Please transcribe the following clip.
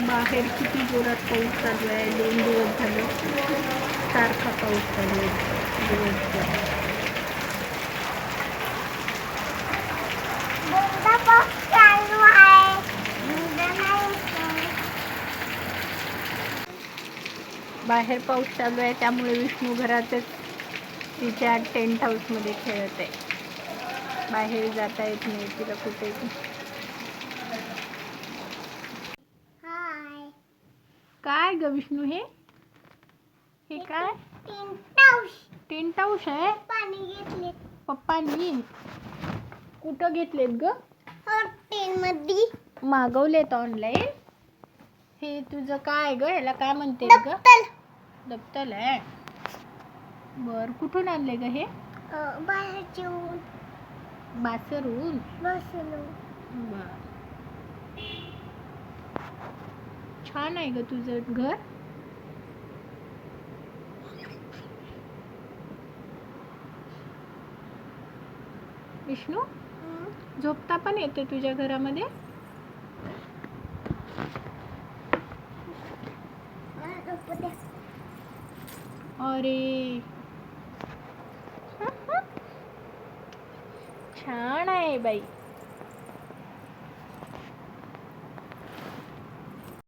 बाहेर किती जोरात पाऊस चालू आहे. 2 दिवस झालं सारखा पाऊस चालू आहे दिवसभर. बाहेर पाऊस चालू आहे त्यामुळे विष्णू घरातच तिच्या टेंट हाऊसमध्ये खेळत आहे. बाहेर जाता येत नाही तिला कुठे. काय ग विष्णू हे काय टेंट हाऊस आहे? पप्पांनी कुठं घेतलेत ग? हॉटेलमध्ये मागवलेत ऑनलाईन. हे तुझं काय ग? ह्याला काय म्हणते ग? दप्तर आहे. बर कुठून आणले ग हे? बासरून. बर छान आहे ग तुझं घर. विष्णू झोपता पण येते तुझ्या घरामध्ये? अरे छान आहे बाई.